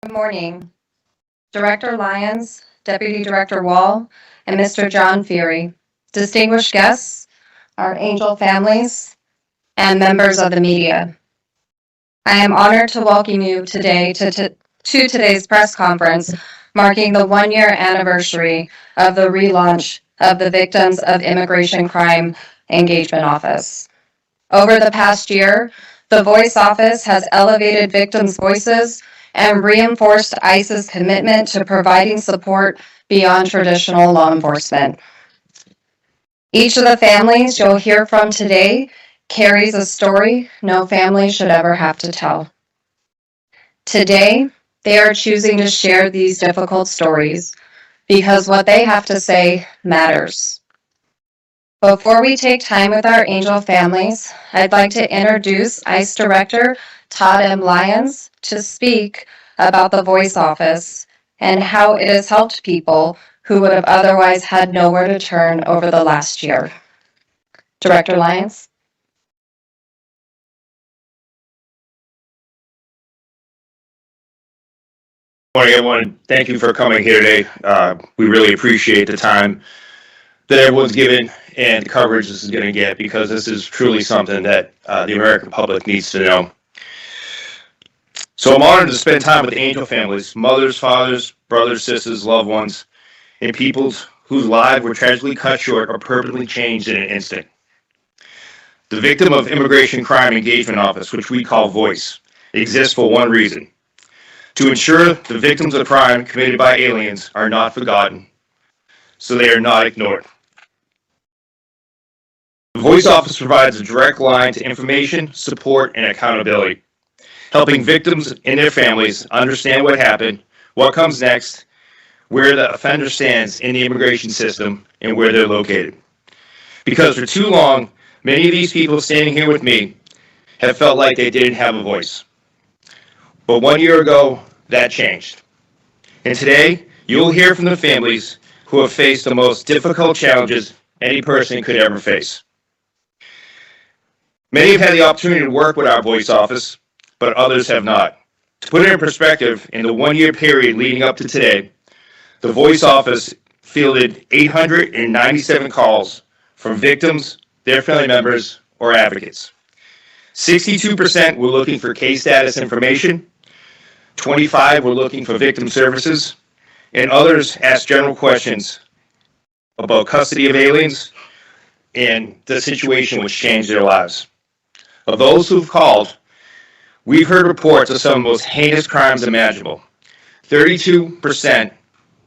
Good morning, Director Lyons, Deputy Director Wall, and Mr. John Fury, distinguished guests, our angel families, and members of the media. I am honored to welcome you today to today's press conference marking the one-year anniversary of the relaunch of the Victims of Immigration Crime Engagement Office. Over the past year, the Voice Office has elevated victims' voices and reinforced ICE's commitment to providing support beyond traditional law enforcement. Each of the families you'll hear from today carries a story no family should ever have to tell. Today, they are choosing to share these difficult stories because what they have to say matters. Before we take time with our angel families, I'd like to introduce ICE Director Todd Lyons to speak about the Voice Office and how it has helped people who would have otherwise had nowhere to turn over the last year. Director Lyons. Good morning, everyone. Thank you for coming here today. We really appreciate the time that everyone's given and the coverage this is going to get, because this is truly something that the American public needs to know. So I'm honored to spend time with angel families, mothers, fathers, brothers, sisters, loved ones, and people whose lives were tragically cut short or permanently changed in an instant. The Victim of Immigration Crime Engagement Office, which we call VOICE, exists for one reason: to ensure the victims of crime committed by aliens are not forgotten, so they are not ignored. The Voice Office provides a direct line to information, support, and accountability, helping victims and their families understand what happened, what comes next, where the offender stands in the immigration system, and where they're located. Because for too long, many of these people standing here with me have felt like they didn't have a voice. But 1 year ago, that changed. And today, you'll hear from the families who have faced the most difficult challenges any person could ever face. Many have had the opportunity to work with our Voice Office, but others have not. To put it in perspective, in the 1 year period leading up to today, the Voice Office fielded 897 calls from victims, their family members, or advocates. 62% were looking for case status information, 25 were looking for victim services, and others asked general questions about custody of aliens and the situation which changed their lives. Of those who've called, we've heard reports of some of the most heinous crimes imaginable. 32%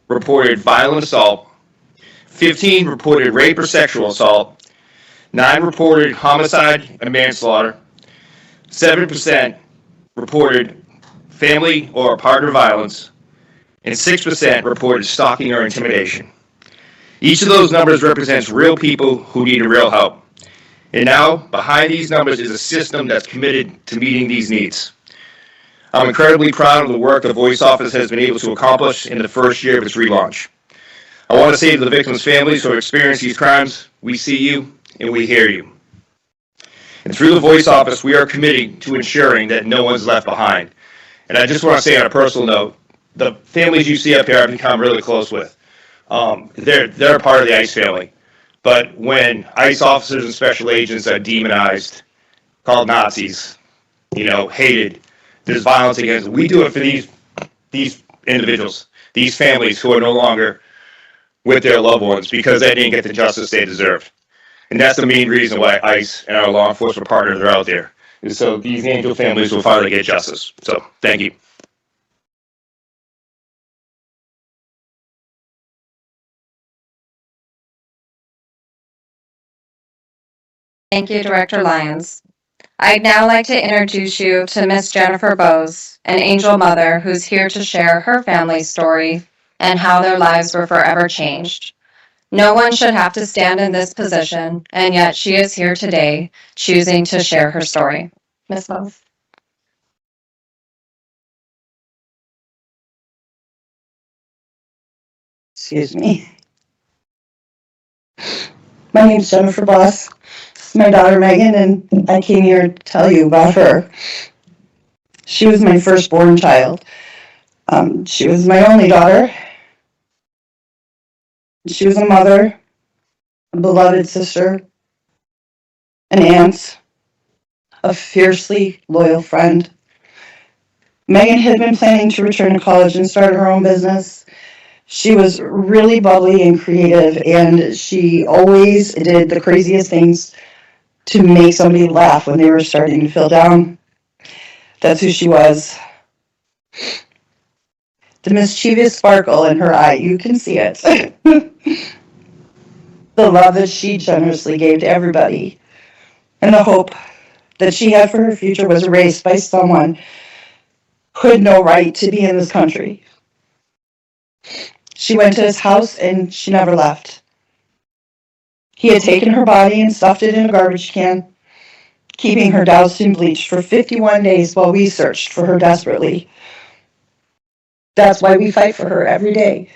reported violent assault, 15 reported rape or sexual assault, 9 reported homicide and manslaughter, 7% reported family or partner violence, and 6% reported stalking or intimidation. Each of those numbers represents real people who need real help. And now, behind these numbers is a system that's committed to meeting these needs. I'm incredibly proud of the work the Voice Office has been able to accomplish in the first year of its relaunch. I want to say to the victims' families who have experienced these crimes, we see you and we hear you. And through the Voice Office, we are committed to ensuring that no one's left behind. And I just want to say on a personal note, the families you see up here I've become really close with. They're a part of the ICE family. But when ICE officers and special agents are demonized, called Nazis, hated, there's violence against them, we do it for these individuals, these families who are no longer with their loved ones because they didn't get the justice they deserved. And that's the main reason why ICE and our law enforcement partners are out there, is so these angel families will finally get justice. So, thank you. Thank you, Director Lyons. I'd now like to introduce you to Miss Jennifer Bowes, an angel mother who's here to share her family's story and how their lives were forever changed. No one should have to stand in this position, and yet she is here today, choosing to share her story. Ms. Bowes. Excuse me. My name's Jennifer Bowes. My daughter Megan, and I came here to tell you about her. She was my firstborn child. She was my only daughter. She was a mother, a beloved sister, an aunt, a fiercely loyal friend. Megan had been planning to return to college and start her own business. She was really bubbly and creative, and she always did the craziest things to make somebody laugh when they were starting to feel down. That's who she was. The mischievous sparkle in her eye, you can see it. The love that she generously gave to everybody, and the hope that she had for her future was erased by someone who had no right to be in this country. She went to his house and she never left. He had taken her body and stuffed it in a garbage can, keeping her doused in bleach for 51 days while we searched for her desperately. That's why we fight for her every day.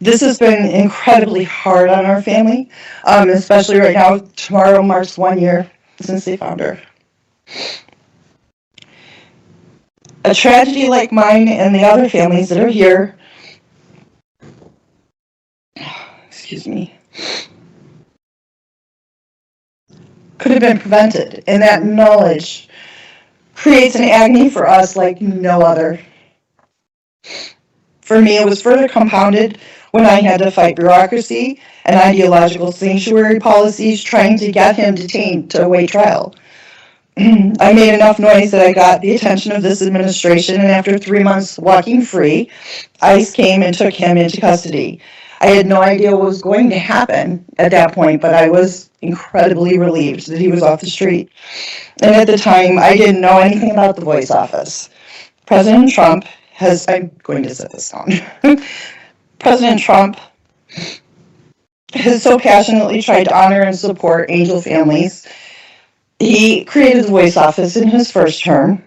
This has been incredibly hard on our family, especially right now. Tomorrow marks 1 year since they found her. A tragedy like mine and the other families that are here, could have been prevented, and that knowledge creates an agony for us like no other. For me, it was further compounded when I had to fight bureaucracy and ideological sanctuary policies trying to get him detained to await trial. I made enough noise that I got the attention of this administration, and after 3 months walking free, ICE came and took him into custody. I had no idea what was going to happen at that point, but I was incredibly relieved that he was off the street. And at the time, I didn't know anything about the Voice Office. President Trump I'm going to set this down. President Trump has so passionately tried to honor and support angel families. He created the Voice Office in his first term.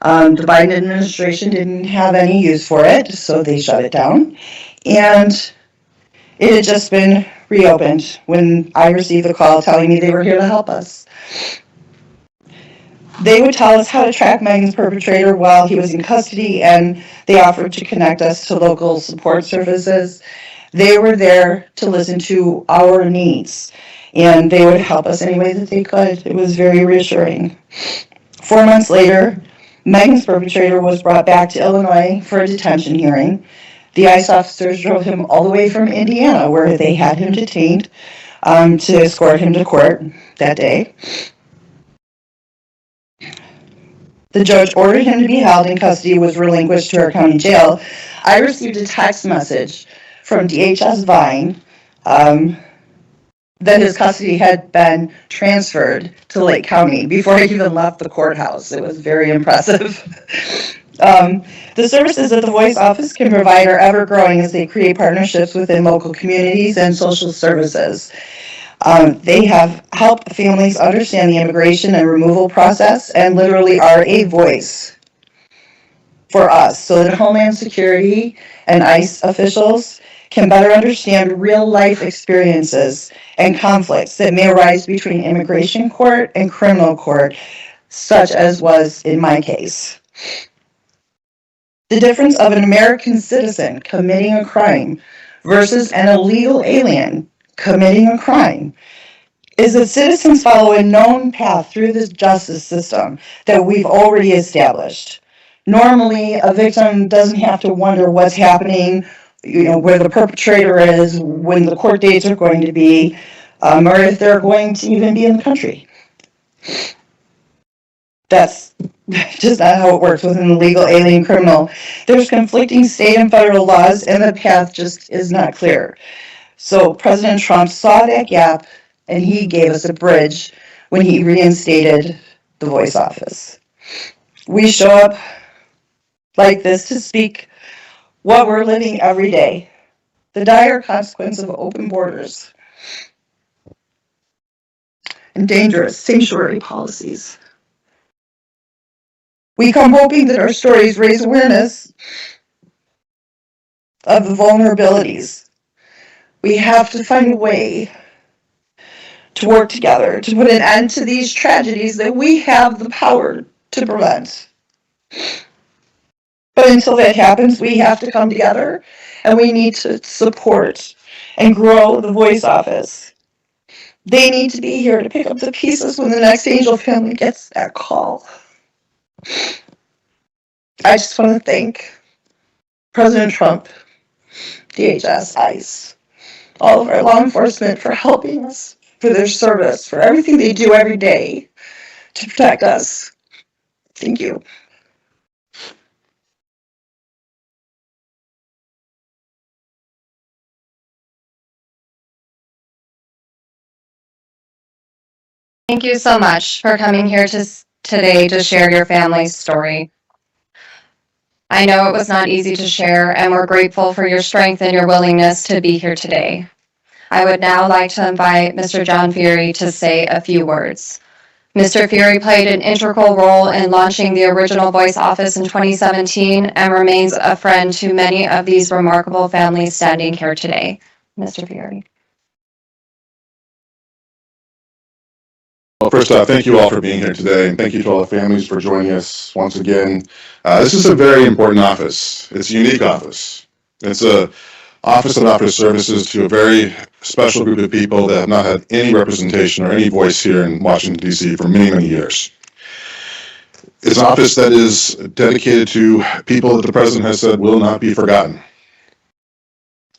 The Biden administration didn't have any use for it, so they shut it down. And it had just been reopened when I received the call telling me they were here to help us. They would tell us how to track Megan's perpetrator while he was in custody, and they offered to connect us to local support services. They were there to listen to our needs, and they would help us any way that they could. It was very reassuring. 4 months later, Megan's perpetrator was brought back to Illinois for a detention hearing. The ICE officers drove him all the way from Indiana, where they had him detained, to escort him to court that day. The judge ordered him to be held in custody and was relinquished to our county jail. I received a text message from DHS Vine that his custody had been transferred to Lake County before I even left the courthouse. It was very impressive. The services that the Voice Office can provide are ever-growing as they create partnerships within local communities and social services. They have helped families understand the immigration and removal process and literally are a voice for us so that Homeland Security and ICE officials can better understand real-life experiences and conflicts that may arise between immigration court and criminal court, such as was in my case. The difference of an American citizen committing a crime versus an illegal alien committing a crime is that citizens follow a known path through the justice system that we've already established. Normally, a victim doesn't have to wonder what's happening, where the perpetrator is, when the court dates are going to be, or if they're going to even be in the country. That's just not how it works with an illegal alien criminal. There's conflicting state and federal laws, and the path just is not clear. So President Trump saw that gap, and he gave us a bridge when he reinstated the Voice Office. We show up like this to speak what we're living every day, the dire consequence of open borders and dangerous sanctuary policies. We come hoping that our stories raise awareness of the vulnerabilities. We have to find a way to work together to put an end to these tragedies that we have the power to prevent. But until that happens, we have to come together and we need to support and grow the Voice Office. They need to be here to pick up the pieces when the next Angel family gets that call. I just want to thank President Trump, DHS, ICE, all of our law enforcement for helping us, for their service, for everything they do every day to protect us. Thank you. Thank you so much for coming here today to share your family's story. I know it was not easy to share, and we're grateful for your strength and your willingness to be here today. I would now like to invite Mr. John Fury to say a few words. Mr. Fury played an integral role in launching the original Voice Office in 2017 and remains a friend to many of these remarkable families standing here today. Mr. Fury. Well, first off, thank you all for being here today, and thank you to all the families for joining us once again. This is a very important office. It's a unique office. It's an office that offers services to a very special group of people that have not had any representation or any voice here in Washington, D.C. for many, many years. It's an office that is dedicated to people that the president has said will not be forgotten.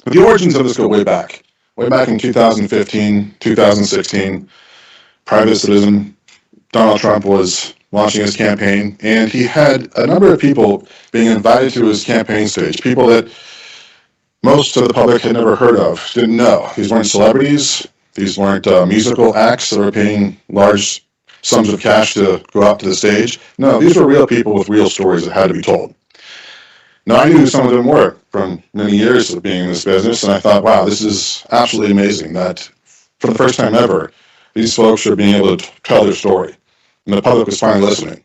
The origins of this go way back in 2015, 2016. Private citizen Donald Trump was launching his campaign, and he had a number of people being invited to his campaign stage, people that most of the public had never heard of, didn't know. These weren't celebrities, these weren't musical acts that were paying large sums of cash to go out to the stage. No, these were real people with real stories that had to be told. Now, I knew who some of them were from many years of being in this business, and I thought, wow, this is absolutely amazing that for the first time ever, these folks are being able to tell their story, and the public was finally listening.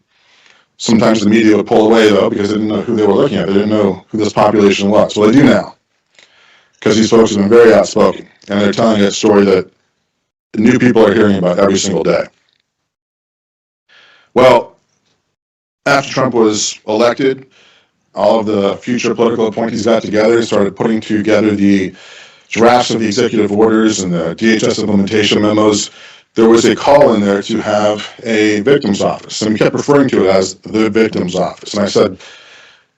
Sometimes the media would pull away, though, because they didn't know who they were looking at. They didn't know who this population was. Well, they do now, because these folks have been very outspoken, and they're telling a story that new people are hearing about every single day. Well, after Trump was elected, all of the future political appointees got together and started putting together the drafts of the executive orders and the DHS implementation memos. There was a call in there to have a victim's office, and we kept referring to it as the victim's office. And I said,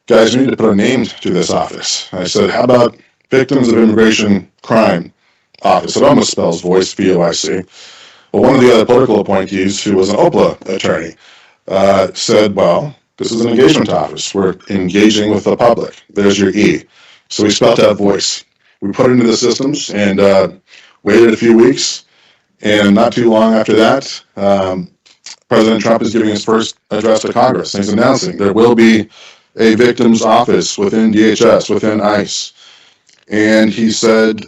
guys, we need to put a name to this office. I said, how about Victims of Immigration Crime Office? It almost spells voice, V-O-I-C. Well, one of the other political appointees, who was an OPLA attorney, said, well, this is an engagement office. We're engaging with the public. There's your E. So we spelled out voice. We put it into the systems and waited a few weeks. And not too long after that, President Trump is giving his first address to Congress. And he's announcing there will be a victim's office within DHS, within ICE. And he said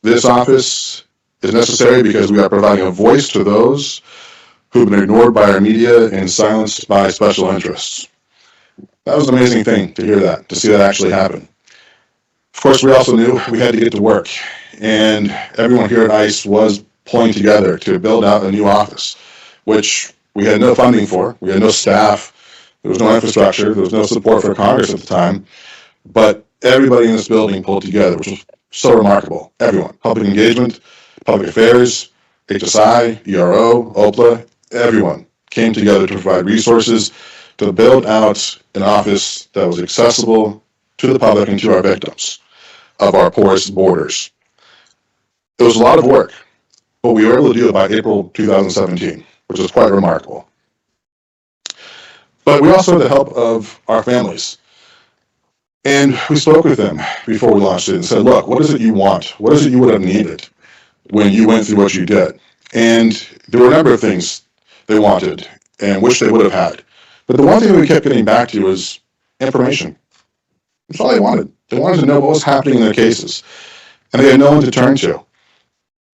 this office is necessary because we are providing a voice to those who've been ignored by our media and silenced by special interests. That was an amazing thing to hear that, to see that actually happen. Of course, we also knew we had to get to work. And everyone here at ICE was pulling together to build out a new office, which we had no funding for. We had no staff. There was no infrastructure. There was no support for Congress at the time. But everybody in this building pulled together, which was so remarkable. Everyone, public engagement, public affairs, HSI, ERO, OPLA, everyone came together to provide resources to build out an office that was accessible to the public and to our victims of our porous borders. It was a lot of work, but we were able to do it by April 2017, which is quite remarkable. But we also had the help of our families. And we spoke with them before we launched it and said, look, what is it you want? What is it you would have needed when you went through what you did? And there were a number of things they wanted and wish they would have had. But the one thing that we kept getting back to was information. That's all they wanted. They wanted to know what was happening in their cases. And they had no one to turn to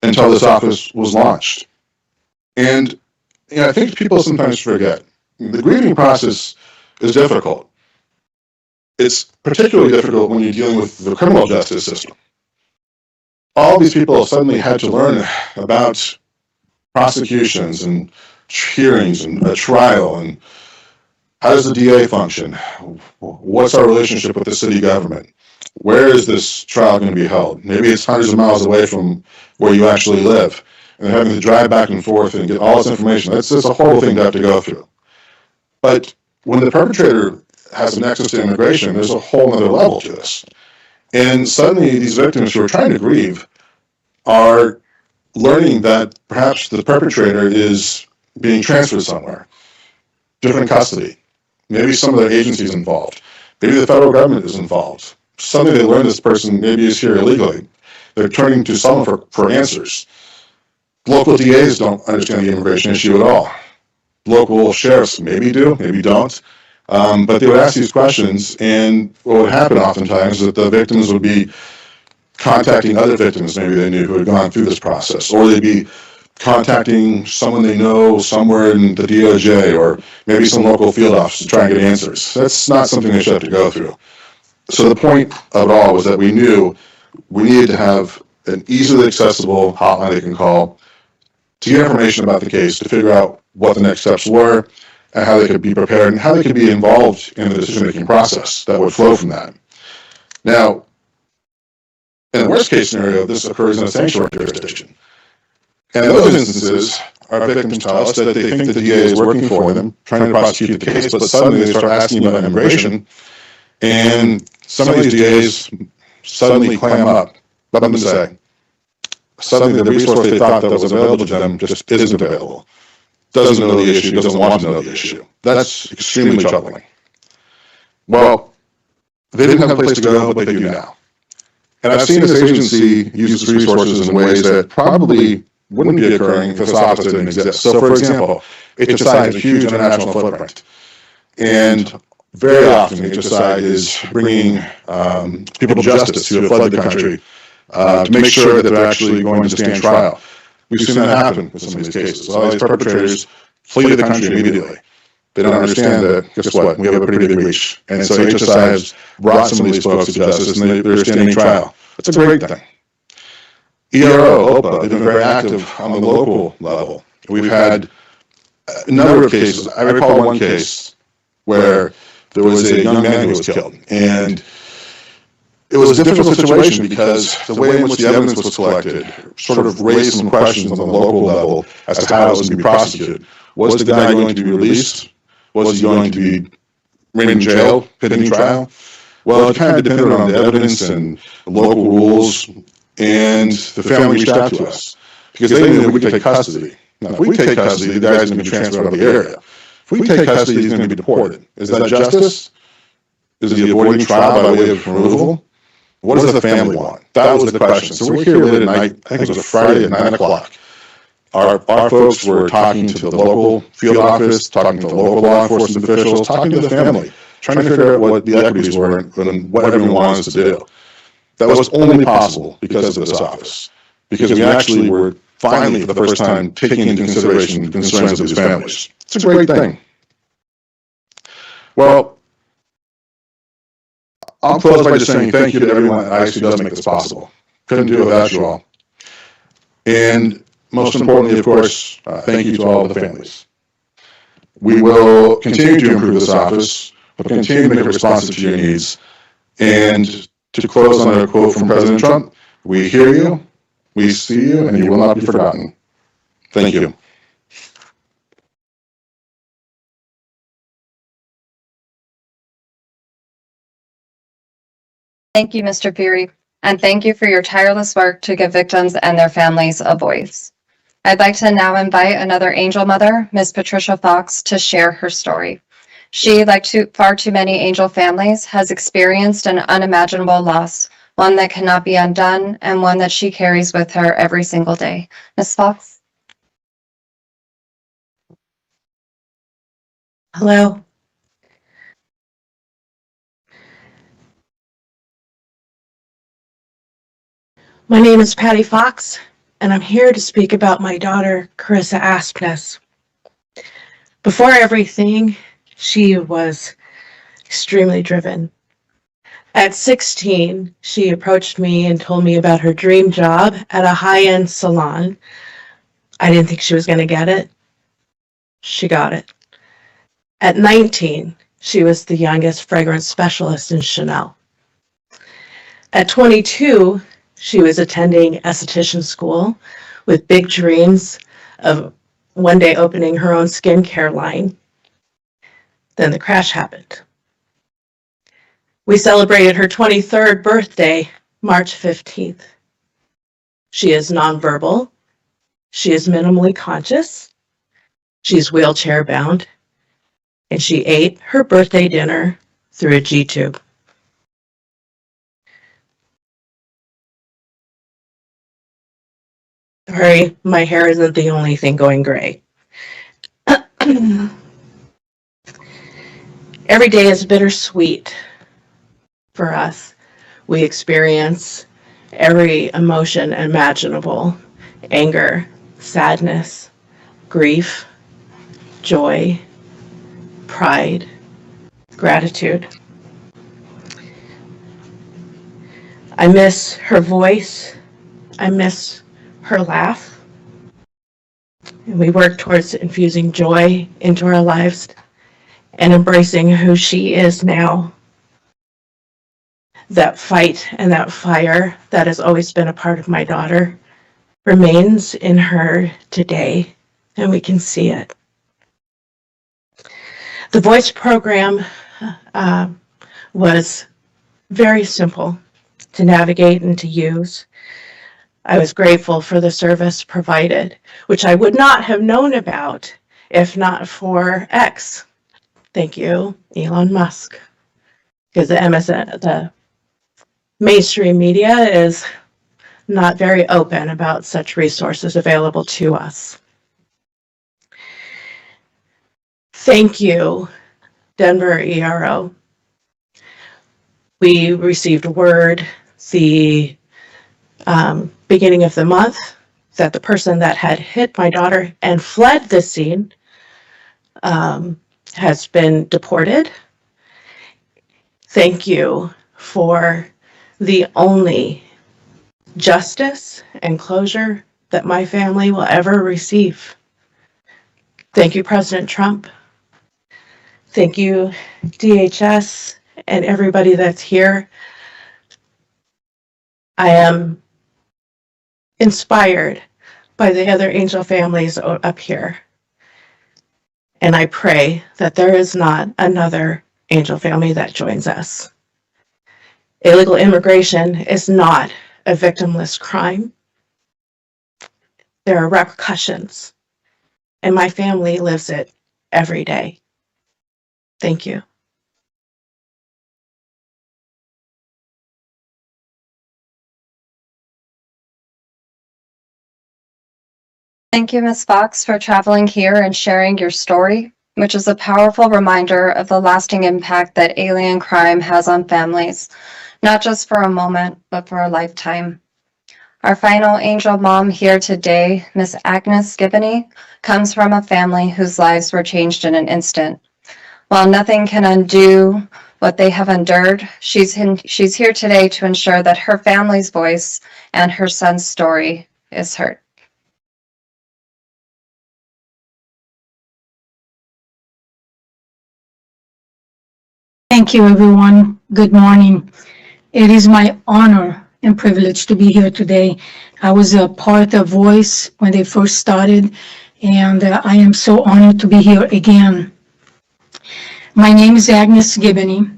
until this office was launched. And I think people sometimes forget, the grieving process is difficult. It's particularly difficult when you're dealing with the criminal justice system. All these people suddenly had to learn about prosecutions and hearings and a trial and How does the DA function? What's our relationship with the city government? Where is this trial going to be held? Maybe it's hundreds of miles away from where you actually live, and having to drive back and forth and get all this information. That's a horrible thing to have to go through. But when the perpetrator has an access to immigration, there's a whole other level to this. And suddenly these victims who are trying to grieve are learning that perhaps the perpetrator is being transferred somewhere, different custody. Maybe some of their agencies involved. Maybe the federal government is involved. Suddenly they learn this person maybe is here illegally. They're turning to someone for answers. Local DAs don't understand the immigration issue at all. Local sheriffs maybe do, maybe don't. But they would ask these questions, and what would happen oftentimes is that the victims would be contacting other victims maybe they knew who had gone through this process, or they'd be contacting someone they know somewhere in the DOJ or maybe some local field office to try and get answers. That's not something they should have to go through. So the point of it all was that we knew we needed to have an easily accessible hotline they can call to get information about the case, to figure out what the next steps were, and how they could be prepared, and how they could be involved in the decision-making process that would flow from that. Now, in the worst-case scenario, this occurs in a sanctuary jurisdiction. And in those instances, our victims tell us that they think the DA is working for them, trying to prosecute the case, but suddenly they start asking about immigration, and some of these DAs suddenly clam up. Let them say, suddenly the resource they thought that was available to them just isn't available. Doesn't know the issue, doesn't want to know the issue. That's extremely troubling. Well, they didn't have a place to go, but they do now. And I've seen this agency use its resources in ways that probably wouldn't be occurring if this office didn't exist. So, for example, HSI has a huge international footprint. And very often, HSI is bringing people to justice who have fled the country to make sure that they're actually going to stand trial. We've seen that happen with some of these cases. All these perpetrators flee the country immediately. They don't understand that, guess what, we have a pretty big reach. And so HSI has brought some of these folks to justice, and they're standing trial. That's a great thing. ERO, OPA, they've been very active on the local level. We've had a number of cases. I recall one case where there was a young man who was killed. And it was a difficult situation because the way in which the evidence was collected sort of raised some questions on the local level as to how it was going to be prosecuted. Was the guy going to be released? Was he going to be in jail, pending trial? Well, it kind of depended on the evidence and the local rules, and the family reached out to us because they knew we could take custody. Now, if we take custody, the guy's going to be transferred out of the area. If we take custody, he's going to be deported. Is that justice? Is he avoiding trial by way of removal? What does the family want? That was the question. So we're here late at night. I think it was a Friday at 9 o'clock. Our folks were talking to the local field office, talking to the local law enforcement officials, talking to the family, trying to figure out what the equities were and what everyone wanted us to do. That was only possible because of this office. Because we actually were finally, for the first time, taking into consideration the concerns of these families. It's a great thing. Well, I'll close by just saying thank you to everyone at ICE who does make this possible. Couldn't do it without you all. And most importantly, of course, thank you to all of the families. We will continue to improve this office. We'll continue to make it responsive to your needs. And to close on a quote from President Trump, we hear you, we see you, and you will not be forgotten. Thank you. Thank you, Mr. Feary, and thank you for your tireless work to give victims and their families a voice. I'd like to now invite another angel mother, Ms. Patricia Fox, to share her story. She, like far too many angel families, has experienced an unimaginable loss, one that cannot be undone, and one that she carries with her every single day. Ms. Fox? Hello. My name is Patty Fox, and I'm here to speak about my daughter, Carissa Aspness. Before everything, she was extremely driven. At 16, she approached me and told me about her dream job at a high-end salon. I didn't think she was going to get it. She got it. At 19, she was the youngest fragrance specialist in Chanel. At 22, she was attending esthetician school with big dreams of one day opening her own skincare line. Then the crash happened. We celebrated her 23rd birthday, March 15th. She is nonverbal. She is minimally conscious. She's wheelchair bound. And she ate her birthday dinner through a G-tube. Sorry, my hair isn't the only thing going gray. Every day is bittersweet for us. We experience every emotion imaginable: anger, sadness, grief, joy, pride, gratitude. I miss her voice. I miss her laugh. And we work towards infusing joy into our lives and embracing who she is now. That fight and that fire that has always been a part of my daughter remains in her today, and we can see it. The voice program was very simple to navigate and to use. I was grateful for the service provided, which I would not have known about if not for X. Thank you, Elon Musk. Because the mainstream media is not very open about such resources available to us. Thank you, Denver ERO. We received word the beginning of the month that the person that had hit my daughter and fled the scene has been deported. Thank you for the only justice and closure that my family will ever receive. Thank you, President Trump. Thank you, DHS, and everybody that's here. I am inspired by the other angel families up here. And I pray that there is not another angel family that joins us. Illegal immigration is not a victimless crime. There are repercussions, and my family lives it every day. Thank you. Thank you, Ms. Fox, for traveling here and sharing your story, which is a powerful reminder of the lasting impact that alien crime has on families, not just for a moment, but for a lifetime. Our final angel mom here today, Ms. Agnes Gibbony, comes from a family whose lives were changed in an instant. While nothing can undo what they have endured, she's here today to ensure that her family's voice and her son's story is heard. Thank you, everyone. Good morning. It is my honor and privilege to be here today. I was a part of Voice when they first started, and I am so honored to be here again. My name is Agnes Gibbony.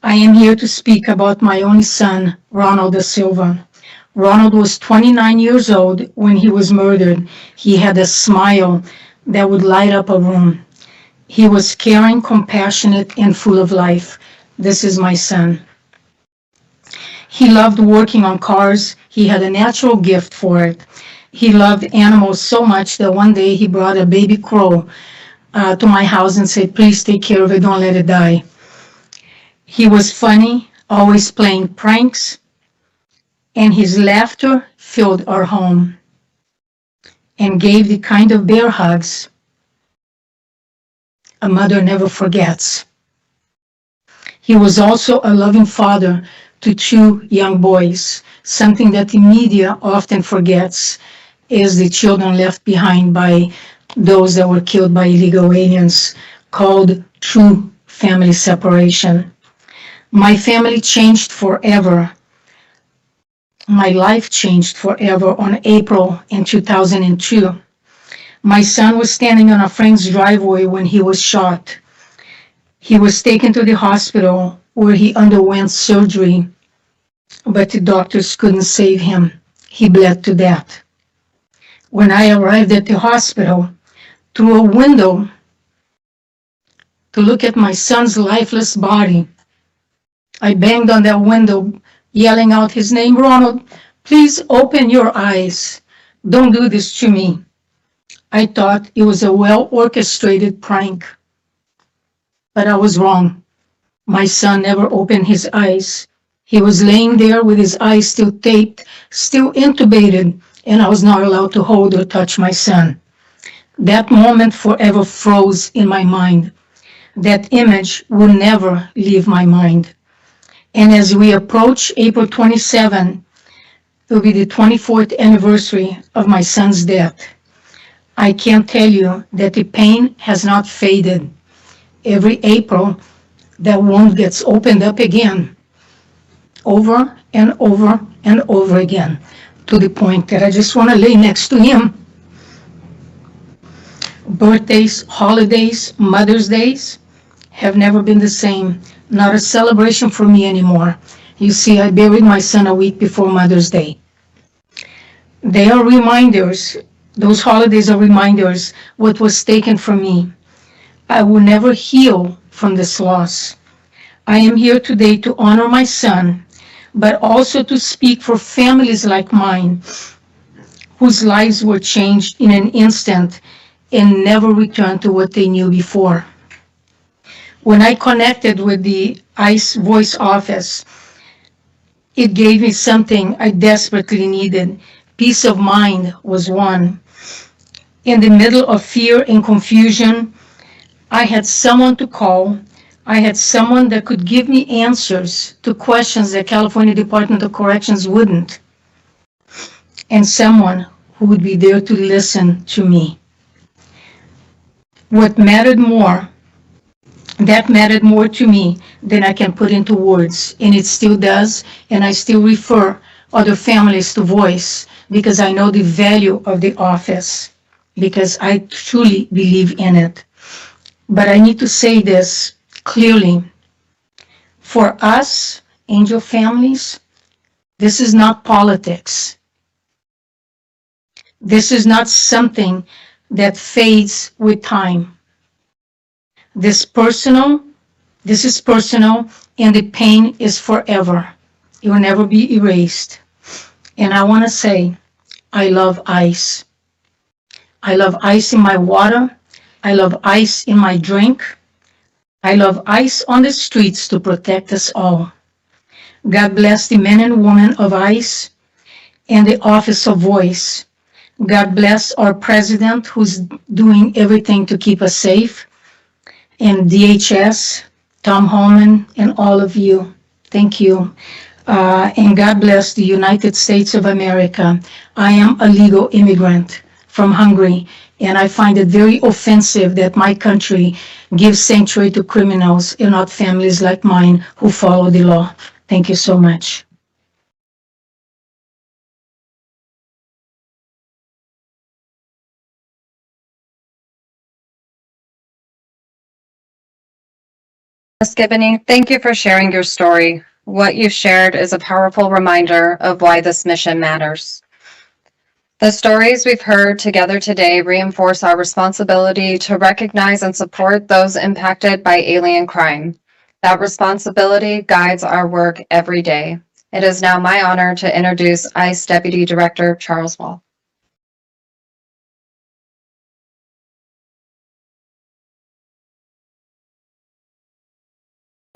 I am here to speak about my only son, Ronald da Silva. Ronald was 29 years old when he was murdered. He had a smile that would light up a room. He was caring, compassionate, and full of life. This is my son. He loved working on cars. He had a natural gift for it. He loved animals so much that one day he brought a baby crow to my house and said, "Please take care of it, don't let it die." He was funny, always playing pranks, and his laughter filled our home and gave the kind of bear hugs a mother never forgets. He was also a loving father to two young boys. Something that the media often forgets is the children left behind by those that were killed by illegal aliens, called true family separation. My family changed forever. My life changed forever on April in 2002. My son was standing on a friend's driveway when he was shot. He was taken to the hospital where he underwent surgery, but the doctors couldn't save him. He bled to death. When I arrived at the hospital, through a window to look at my son's lifeless body, I banged on that window, yelling out his name, "Ronald, please open your eyes. Don't do this to me." I thought it was a well-orchestrated prank, but I was wrong. My son never opened his eyes. He was laying there with his eyes still taped, still intubated, and I was not allowed to hold or touch my son. That moment forever froze in my mind. That image will never leave my mind. And as we approach April 27, it will be the 24th anniversary of my son's death. I can't tell you that the pain has not faded. Every April, that wound gets opened up again, over and over and over again, to the point that I just want to lay next to him. Birthdays, holidays, Mother's Days have never been the same. Not a celebration for me anymore. You see, I buried my son a week before Mother's Day. They are reminders. Those holidays are reminders what was taken from me. I will never heal from this loss. I am here today to honor my son, but also to speak for families like mine, whose lives were changed in an instant and never returned to what they knew before. When I connected with the ICE voice office, it gave me something I desperately needed. Peace of mind was one. In the middle of fear and confusion, I had someone to call. I had someone that could give me answers to questions that California Department of Corrections wouldn't, and someone who would be there to listen to me. That mattered more to me than I can put into words, and it still does, and I still refer other families to voice because I know the value of the office, because I truly believe in it. But I need to say this clearly. For us, angel families, this is not politics. This is not something that fades with time. This is personal, and the pain is forever. It will never be erased. And I want to say, I love ICE. I love ICE in my water. I love ICE in my drink. I love ICE on the streets to protect us all. God bless the men and women of ICE and the Office of Voice. God bless our president who's doing everything to keep us safe. And DHS, Tom Holman, and all of you. Thank you. And God bless the United States of America. I am a legal immigrant from Hungary, and I find it very offensive that my country gives sanctuary to criminals and not families like mine who follow the law. Thank you so much. Ms. Gibbony, thank you for sharing your story. What you shared is a powerful reminder of why this mission matters. The stories we've heard together today reinforce our responsibility to recognize and support those impacted by alien crime. That responsibility guides our work every day. It is now my honor to introduce ICE Deputy Director Charles Wall.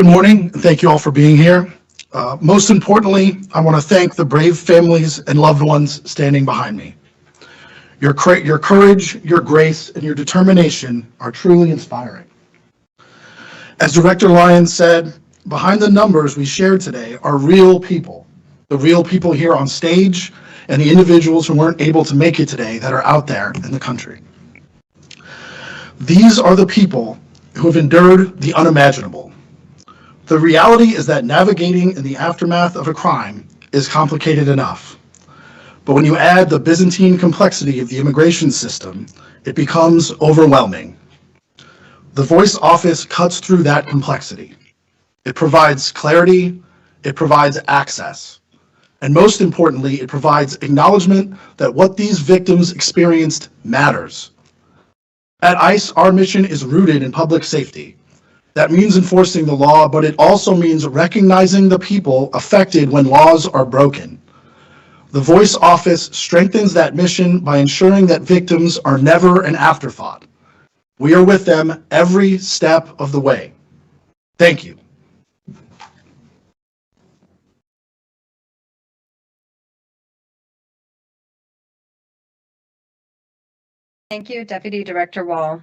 Good morning, and thank you all for being here. Most importantly, I want to thank the brave families and loved ones standing behind me. Your courage, your grace, and your determination are truly inspiring. As Director Lyons said, behind the numbers we shared today are real people, the real people here on stage and the individuals who weren't able to make it today that are out there in the country. These are the people who have endured the unimaginable. The reality is that navigating in the aftermath of a crime is complicated enough. But when you add the Byzantine complexity of the immigration system, it becomes overwhelming. The Voice Office cuts through that complexity. It provides clarity, it provides access, and most importantly, it provides acknowledgement that what these victims experienced matters. At ICE, our mission is rooted in public safety. That means enforcing the law, but it also means recognizing the people affected when laws are broken. The Voice Office strengthens that mission by ensuring that victims are never an afterthought. We are with them every step of the way. Thank you. Thank you, Deputy Director Wall.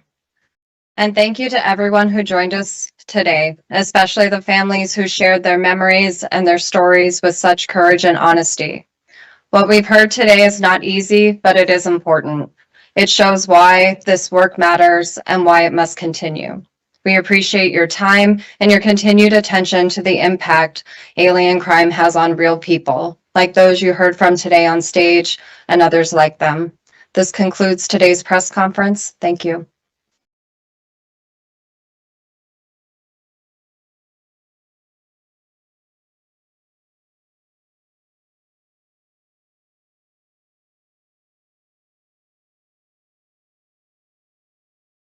And thank you to everyone who joined us today, especially the families who shared their memories and their stories with such courage and honesty. What we've heard today is not easy, but it is important. It shows why this work matters and why it must continue. We appreciate your time and your continued attention to the impact alien crime has on real people, like those you heard from today on stage and others like them. This concludes today's press conference. Thank you.